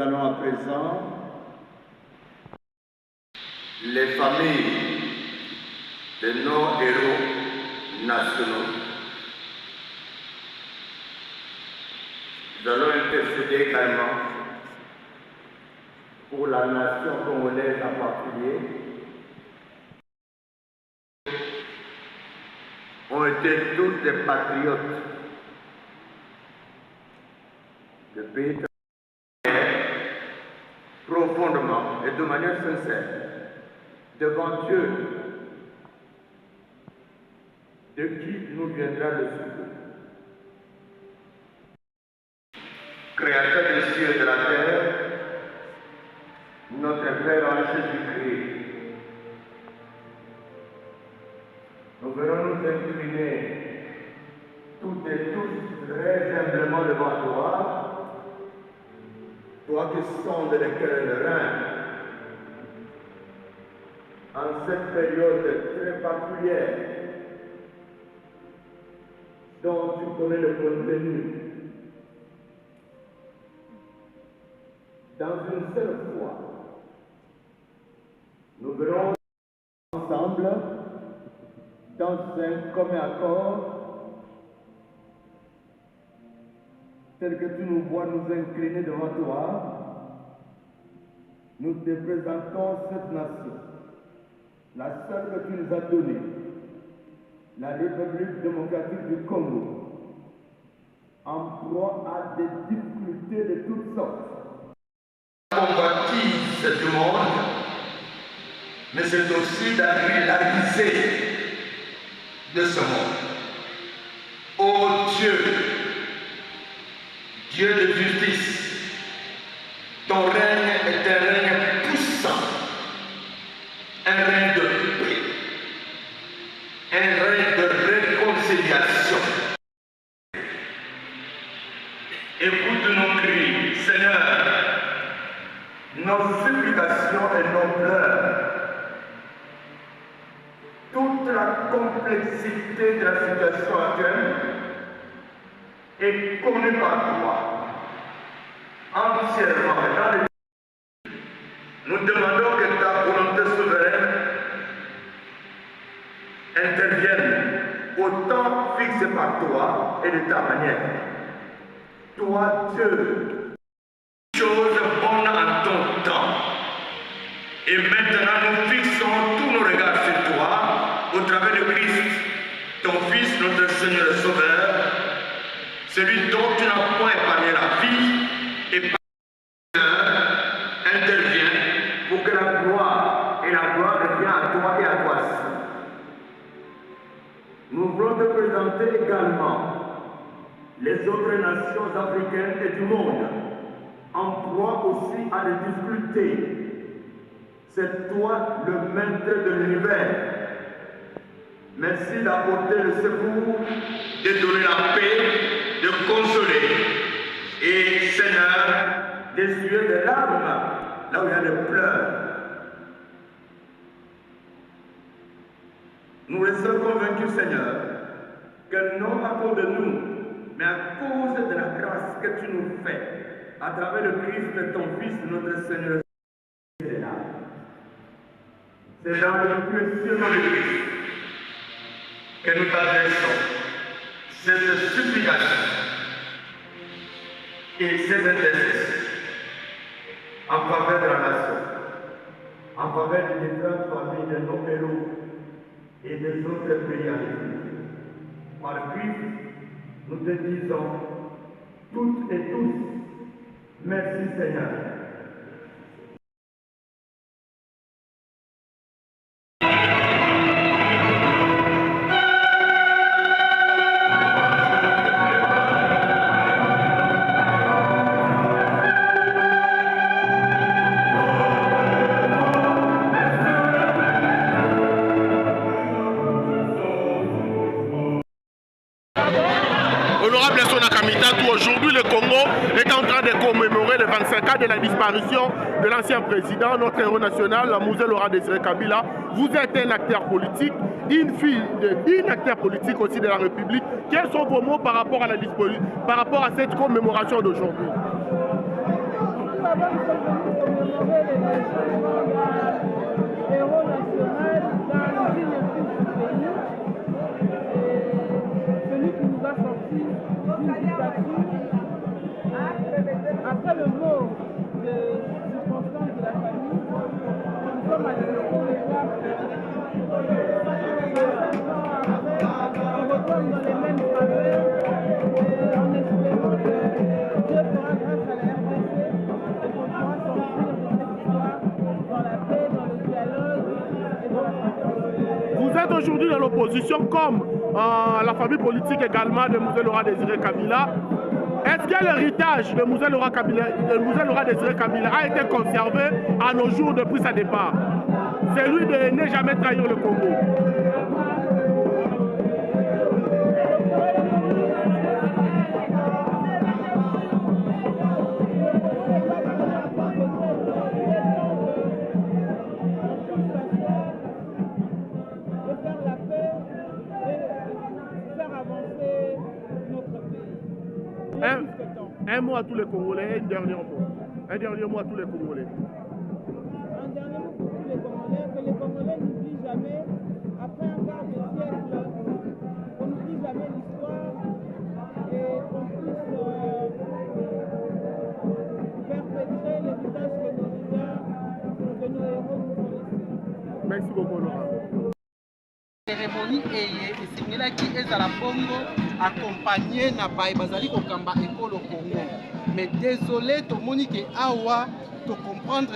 allons à présent les familles de nos héros nationaux. Nous allons intercéder également pour la nation congolaise en particulier. Ont été tous des patriotes de pays profondément et de manière sincère devant Dieu, de qui nous viendra le secours. Créateur des cieux et de la terre, notre Père en Jésus-Christ, nous venons nous incliner toutes et tous très humblement devant toi, toi qui sondes les cœurs et le rein, en cette période très particulière dont tu connais le contenu. Dans une seule foi, nous verrons ensemble, dans un commun accord, tel que tu nous vois nous incliner devant toi, nous te présentons cette nation, la seule que tu nous as donnée, la République démocratique du Congo, en proie à des difficultés de toutes sortes. Convoitise du monde, mais c'est aussi la réalité de ce monde. Ô Dieu, Dieu de justice, ton règne est un règne puissant, un règne de paix, un règne de réconciliation. Écoute nos cris, Seigneur, nos supplications et nos pleurs, toute la complexité de la situation actuelle est connue par toi, entièrement. Nous demandons que ta volonté souveraine intervienne au temps fixé par toi et de ta manière. Toi, Dieu, chose bonne en ton temps. Et maintenant, nous fixons tous nos regards sur toi, au travers de Christ, ton Fils, notre Seigneur et Sauveur, celui dont tu n'as point épargné la vie, et par intervienne pour que la gloire revienne à toi et à toi seul. Nous voulons te présenter également les autres nations africaines et du monde, en proie aussi à des difficultés. C'est toi le maître de l'univers. Merci d'apporter le secours, de donner la paix, de consoler. Et Seigneur, d'essuyer des larmes là où il y a des pleurs. Nous restons convaincus, Seigneur, que non à cause de nous, mais à cause de la grâce que tu nous fais, à travers le Christ, ton Fils, notre Seigneur. C'est dans le précieux nom de Christ que nous t'adressons cette supplication et cette intercession en faveur de la nation, en faveur des différentes familles de nos héros et des autres pays à venir. Par Christ, nous te disons toutes et tous, merci Seigneur. Honorable Sona Kamitatou, aujourd'hui le Congo est en train de commémorer les 25 ans de la disparition de l'ancien président, notre héros national, Mzee Laurent Désiré Kabila. Vous êtes un acteur politique, une fille d'un acteur politique aussi de la République. Quels sont vos mots par rapport à cette commémoration d'aujourd'hui? d'abord, nous sommes venus commémorer l'élection d'un héros national dans le digne fils du pays. Celui qui nous a sorti d'une dictature. Après le mot de circonstance de la famille, nous sommes allés le voir. 5 ans après, on retourne dans les mêmes travers en espérant que Dieu fera grâce à la RDC et qu'on pourra sortir de cette histoire dans la paix, dans le dialogue et dans la fraternité. Vous êtes aujourd'hui dans l'opposition comme la famille politique également de Moussé Laurent Désiré Kabila. Est-ce que l'héritage de Moussé Laurent Désiré Kabila a été conservé à nos jours depuis sa départ? C'est lui de ne jamais trahir le Congo. Un mot à tous les Congolais, un dernier mot. Un dernier mot à tous les Congolais. Un dernier mot pour tous les Congolais, que les Congolais n'oublient jamais, après un quart de siècle, qu'on n'oublie jamais l'histoire et qu'on puisse perpétrer l'héritage que nos leaders, que nos héros nous ont laissé. Merci beaucoup, Laurent. Cérémonie esengelaki ezala bongo accompagné na baye bazali kokamba ekolo Congo. Mais désolé, tomoni ke awa to comprendre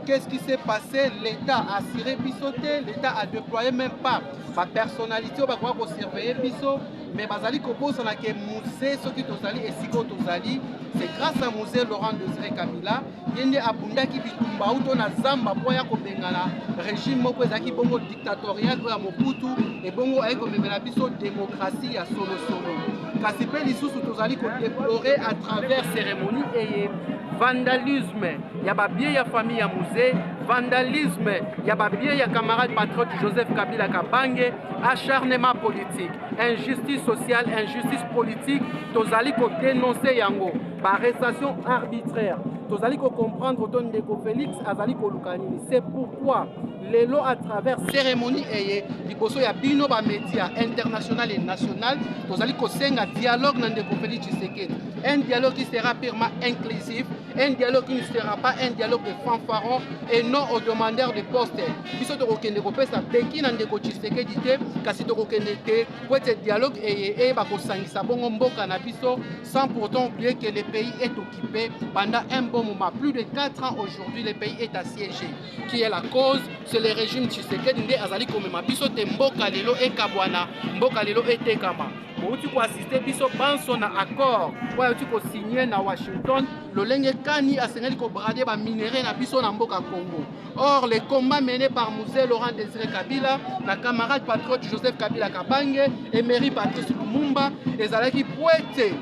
qu'est-ce qui s'est passé. L'État a assuré bisoté, l'État a déployé même pas ma personnalité ba kwa ko surveiller biso, mais bazali ko bosana ke musée soki tozali esiko tozali, c'est grâce à Moussé Laurent Désiré Kabila yende abundaki bitumba uto na zamba po ya ko bengana régime moko ezaki bongo dictatorial ya Mobutu et bongo ay ko memela biso démocratie ya solo solo. Kasi pe lisusu tozali ko déplorer à travers cérémonie et vandalisme, il y a bien ya famille ya Moussé, vandalisme, il y a bien ya camarade patriote Joseph Kabila Kabange, acharnement politique, injustice sociale, injustice politique, tozali ko dénoncer yango, arrestation arbitraire, tozali ko comprendre ton ndeko Félix azali ko lukanini. C'est pourquoi les lots à travers cérémonie et liboso ya bino ba médias international et national, tozali ko senga dialogue na ndeko Félix Tshisekedi, un dialogue qui sera purement inclusif, un dialogue qui ne sera pas un dialogue de fanfaron et non aux demandeurs de poste. Biso to kokende ko pesa beki na ndeko Tshisekedi te, kasi to kokende te pour ce dialogue et ba ko sangisa bongo mboka na biso, sans pourtant oublier que le pays est occupé pendant un bon moment. Plus de 4 ans aujourd'hui, le pays est assiégé. Qui est la cause? C'est le régime Tshisekedi nde azali komema biso te mboka lelo ekabwana, mboka lelo etekama. Outi ko assister biso banso na accord oyo outi ko signer na Washington lolenge kani asengeli ko brader ba minéraux na biso na mboka Congo. Or les combats menés par Moussé Laurent Désiré Kabila, na camarade patriote Joseph Kabila Kabange et Emery Patrice Lumumba ezalaki poete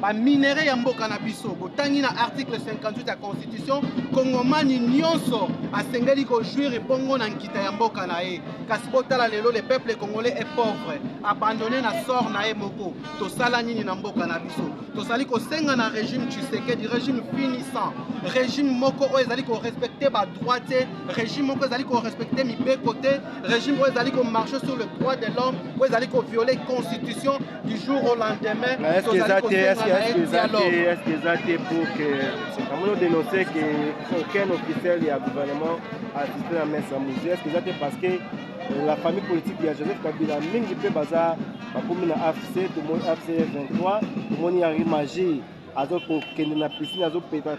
ba minéraux ya mboka na biso botangi na article 58 ya constitution kongomani nyonso asengeli ko jouir bongo na nkita ya mboka na ye. Kasi botala lelo le peuple congolais est pauvre, abandonné na sort na ye moko. Tosala nini na mboka na biso? Tosali ko senga na régime Tshisekedi, régime finissant, régime moko oyo ezali ko respecter ba droite, régime moko ezali ko respecter mi côté, régime oyo ezali ko marcher sur le droit de l'homme, oyo ezali ko violer constitution du jour au lendemain. Est-ce que ça été pour que c'est comme dénoncer qu'aucun officiel du gouvernement a assisté à la messe à Moussé? Est-ce que ça été parce que la famille politique de Joseph Kabila mingi pe baza bakomi na AFC, tout le monde AFC 23, tout le monde y a rimagé azo ko kende na piscine azo préparer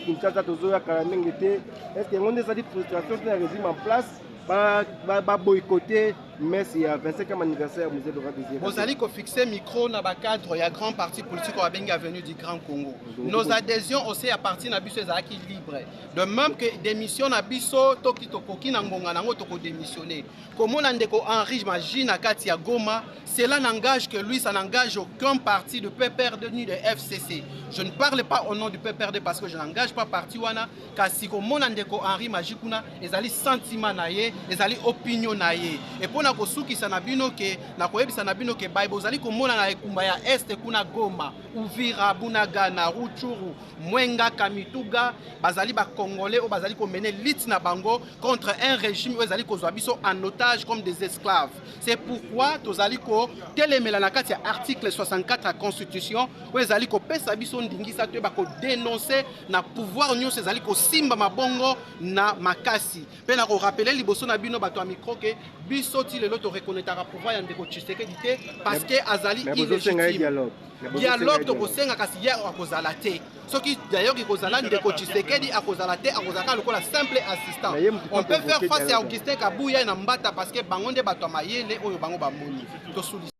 Kinshasa tozoya karamingi te? Est-ce que on a des frustrations sur le régime en place ba boycotter messe il y a 25e anniversaire Moussé Laurent Désiré. Vous allez fixer micro dans le cadre, il y a grand parti politique qui a venu du Grand Congo. Nos adhésions aussi à partir de Bisso Zaki libre. De même que démission na Bisso, Toki Tokoki Nangonga Nango Toko démissionner. Comme on a Henri, j'imagine à Katia Goma, cela n'engage que lui, ça n'engage aucun parti de PPRD ni de FCC. Je ne parle pas au nom du PPRD parce que je n'engage pas parti wana. Kasi comme on a Henri Magikuna, ils allaient sentiment naïe, ils allaient opinion naïe. Et pour mpona kosukisa na bino ke na koyebisa na bino ke baye bozali komona na ekumba ya este kuna Goma, Uvira, Bunagana, Rutshuru, Mwenga, Kamituga bazali ba congolais o bazali komene lutte na bango contre un régime où ezali kozwa biso en otage comme des esclaves. C'est pourquoi tozali ko telemela na kati ya article 64 ya constitution où ezali ko pesa biso ndingisa to ba ko dénoncer na pouvoir nyonso ezali ko simba mabongo na makasi. Pe na ko rappeler liboso na bino bato a micro ke biso ti lelo to reconnaître pouvoir ya ndeko Tshisekedi te parce que azali illégitime. Dialogue to kosenga kasi ya akozala te. Soki d'ailleurs ki kozala ndeko Tshisekedi akozala te akozaka lokola simple assistant. On peut faire face à Augustin Kabuya na Mbata parce que bango nde bato mayele oyo bango bamoni. To solution.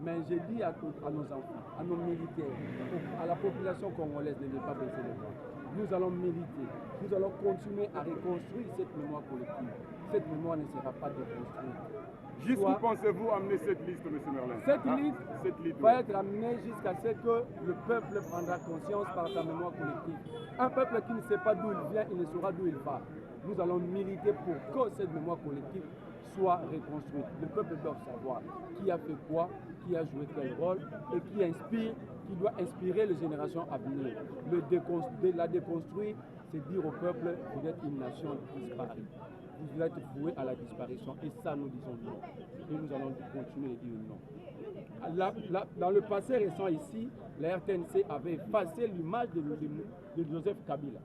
Mais j'ai dit à nos enfants, à nos militaires, à la population congolaise de ne pas baisser les bras. Nous allons militer, nous allons continuer à reconstruire cette mémoire collective. Cette mémoire ne sera pas déconstruite. Jusqu'où pensez-vous amener cette liste, M. Merlin? Cette liste va être amenée jusqu'à ce que le peuple prendra conscience par sa mémoire collective. Un peuple qui ne sait pas d'où il vient, il ne saura d'où il va. Nous allons militer pour que cette mémoire collective soit reconstruite. Le peuple doit savoir qui a fait quoi, qui a joué quel rôle et qui inspire, qui doit inspirer les générations à venir. La déconstruire, c'est dire au peuple, vous êtes une nation disparue. Vous êtes voué à la disparition et ça nous disons non. Et nous allons continuer de dire non. Dans le passé récent ici, la RTNC avait effacé l'image de Joseph Kabila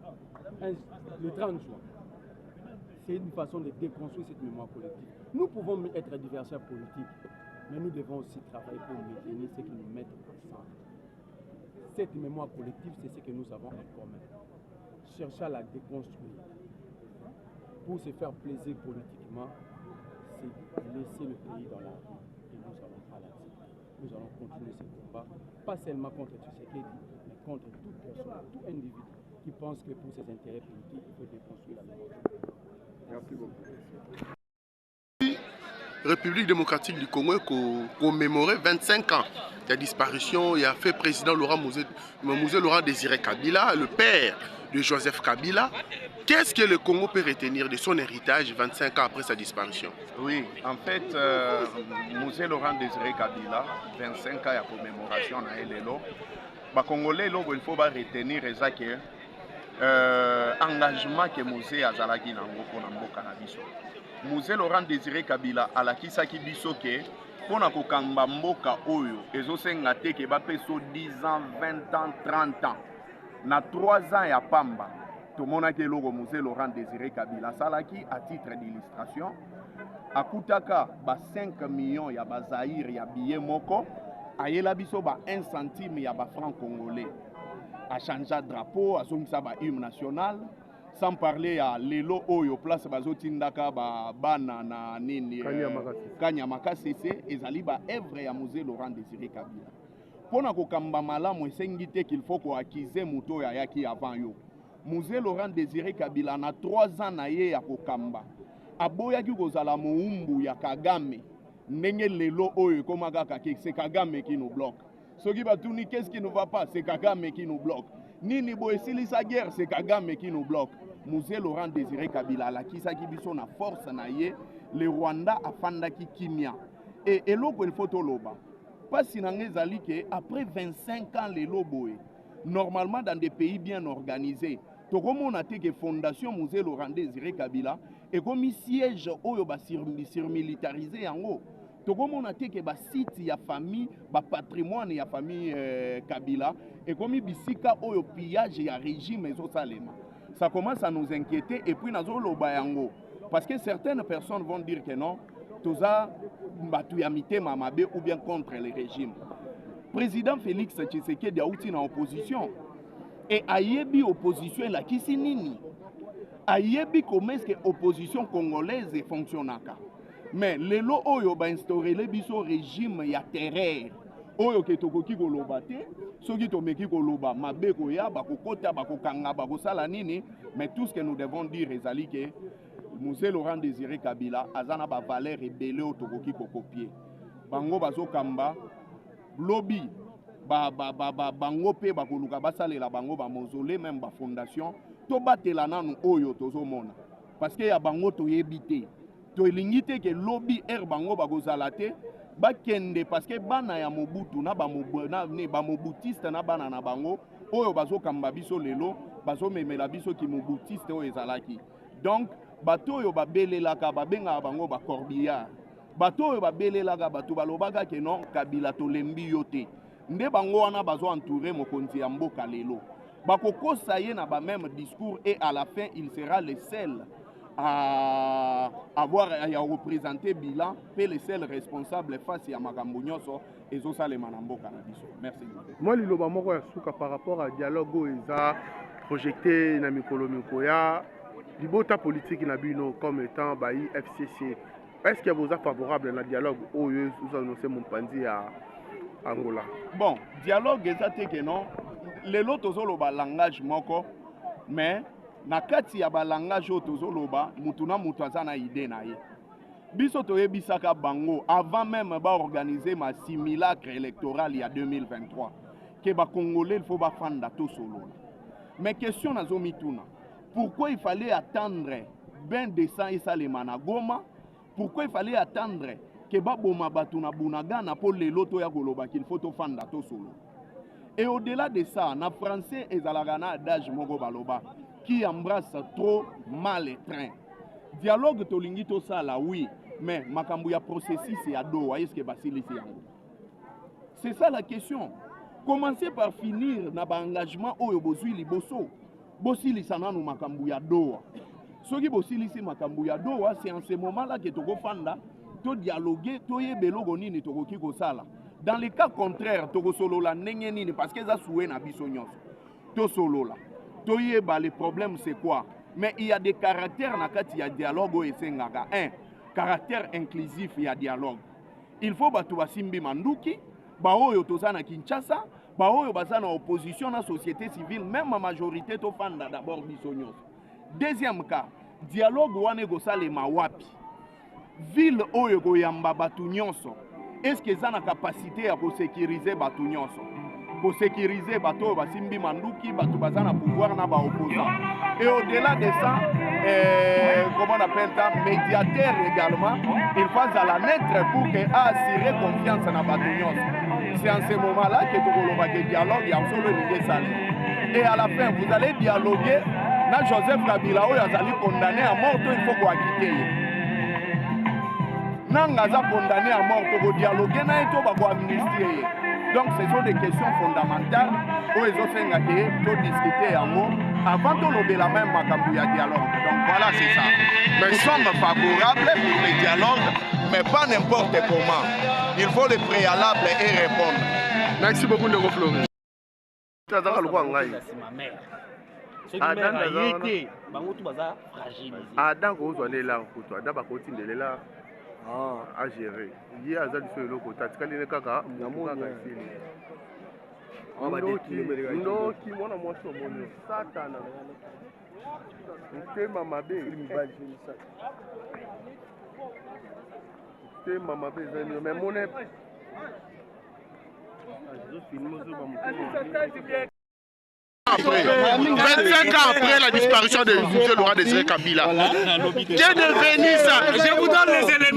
le 30 juin. C'est une façon de déconstruire cette mémoire collective. Nous pouvons être adversaires politiques, mais nous devons aussi travailler pour maintenir ce qui nous met ensemble. Cette mémoire collective, c'est ce que nous avons en commun. Chercher à la déconstruire. Pour se faire plaisir politiquement, c'est laisser le pays dans la rue. Et nous allons pas l'accepter. Nous allons continuer ce combat, pas seulement contre Tshisekedi, mais contre toute personne, tout individu qui pense que pour ses intérêts politiques, il faut déconstruire la mémoire. Merci beaucoup. République démocratique du Congo commémorait 25 ans de la disparition et a fait président Laurent Désiré Kabila, le père de Joseph Kabila. Qu'est-ce que le Congo peut retenir de son héritage 25 ans après sa disparition? Oui, en fait, Mosé Laurent Désiré Kabila, 25 ans de commémoration à Elelo, les Congolais, il faut retenir que engagement que Mosé Azalaki Nango pour Namboka Nabiso. Mosé Laurent Désiré Kabila alakisaki biso ke pona kokamba mboka oyo ezosenga te ke bapeso 10 ans, 20 ans, 30 ans. Na 3 ans ya pamba, tomonaki eloko Mosé Laurent Désiré Kabila salaki à titre d'illustration akutaka ba 5 millions ya ba Zaïre ya billet moko ayela biso ba 1 centime ya ba franc congolais a changé drapeau a songisa ba hymne national. Sans parler à Lelo Oyo, place Bazotindaka, Bana, na Nini, Kanyamaka CC, et Zaliba Evre et Mosé Laurent Désiré Kabila. Pour na kokamba malamu esengite qu'il faut ko akize muto ya yaki avant yo. Mosé Laurent Désiré Kabila na 3 ans na ye ya kokamba. Aboya ki kozala muumbu ya Kagame. Ndenge Lelo Oyo komaka kake, c'est Kagame qui nous bloque. Soki batuni qu'est-ce qui ne va pas, c'est Kagame qui nous bloque. Nini boesili sa guerre, c'est Kagame qui nous bloque. Mosé Laurent Désiré Kabila la kisaki biso na force na ye le Rwanda afandaki kimia et eloko il faut toloba pas sinangé zali que après 25 ans les loboé normalement dans des pays bien organisés to comme on a té que fondation Mosé Laurent Désiré Kabila et comme siège oyo ba surmilitarisé en haut to comme on a té que ba site ya famille ba patrimoine ya famille Kabila et comme bisika oyo pillage ya régime ezo salema. Ça commence à nous inquiéter et puis nous avons bayango parce que certaines personnes vont dire que non, tout ça batuyamité mamabe ou bien contre le régime. Président Félix Tshisekedi a outi en opposition et ayebi opposition la kisi nini ayebi comment est-ce que opposition congolaise fonctionnaka mais lelo oyo ba instaurer le biso régime ya terreur oyo ke tokoki koloba te soki tomeki koloba mabe koya bakokota bakokanga bakosala nini mais tout ce que nous devons dire ezali ke Mosé Laurent Désiré Kabila azana ba valeur ebele o tokoki kokopier bango bazokamba lobby bango pe bakoluka basalela bango ba mausolée même ba fondation to batela nanu oyo tozomona parce que ya bango toyebi te tolingi te ke lobby bango bakozala te bakende parce que bana ya Mobutu na bamobutiste na bana na bango oyo bazokamba biso lelo bazomemela biso ki mobutiste oyo ezalaki. Donc bato oyo babelelaka babengaka bango bacorbillard, bato oyo babelelaka bato balobaka ke non Kabila tolembi yo te, nde bango wana bazo entouré mokonzi ya mboka lelo bakokosa ye na ba même discours et à la fin il sera le seul à représenter bilan et le seul responsable face à makambo nyonso ezosalema na mboka na biso. Merci. Moi liloba moko ya suka par rapport à dialogue oyo eza projeté na mikolo mikoya libota politique na bino comme étant bayi FCC. Est-ce que vous êtes favorable à un dialogue ou vous annoncez mon pandi à Angola? Bon, dialogue est que non. Les autres ont le langage moko, mais na kati ya ba langage otozoloba mutuna mutazana idée na ye. Biso toyebisaka bango avant même ba organiser ma simulacre électoral il y a 2023 que ba Congolais il faut ba fanda to solo. Mais question nazo mituna. Pourquoi il fallait attendre ben descend et ça les managoma? Pourquoi il fallait attendre que Baboma Batuna Bunagana pour les lotos ya goloba qu'il faut to fanda to solo? Et au-delà de ça, na français et zalagana adage mogo baloba qui embrasse trop mal les trains. Dialogue tolingi to sala oui, mais makambu ya processus ya do est-ce que basili c'est ça la question. Commencez par finir na ba engagement oyo bozui liboso. Bosili sana no makambu ya do. Soki bosili si makambu ya do, c'est en ce moment-là que toko fanda to dialoguer to yebelo nini toko kiko sala. Dans le cas contraire, toko solo la nenge nini parce que ça soué na biso nyonso. To solo la. To yeba le problème c'est quoi? Mais il y a des caractères na kati ya dialogue et sengaka. Un, caractère inclusif ya dialogue. Il faut batu basimbi manduki, ba oyo tozana Kinshasa, ba oyo bazana opposition na société civile, même ma majorité to fanda d'abord biso nyonso. Deuxième cas, dialogue wane go salema wapi? Ville oyo go yamba batu nyonso. Est-ce que ça a la capacité à sécuriser batu nyonso? Pour sécuriser bateau basimbi manduki batu bazana pouvoir na ba opposant. Et au-delà de ça, comment on appelle ça, médiateur également, il faut à la naître pour assurer confiance na batu nyonso. C'est en ce moment-là que tu dialogue et absolument salé. Et à la fin, vous allez dialoguer. Na Joseph Kabila oyo azali condamné à mort, il faut qu'on quitte. Nangaza condamné à mort, pour dialoguer na eto ba ko amnistier. Donc ce sont des questions fondamentales où ils ont fait discuter en mots avant de lever la même makambu ya dialogue. Donc voilà, c'est ça. Nous sommes favorables pour les dialogues, mais pas n'importe comment. Il faut les préalables et répondre. Merci beaucoup de Florent. Adam kozwane la kuto Adam bakotindele la à gérer. Il y a des choses locaux. Tu as dit que kaka non qui mona moi so mon satana. C'est maman bé. C'est maman bé mais mon Après, 25 ans après la disparition de M. Laurent Désiré Kabila, qu'est devenu ça? Je vous donne les éléments.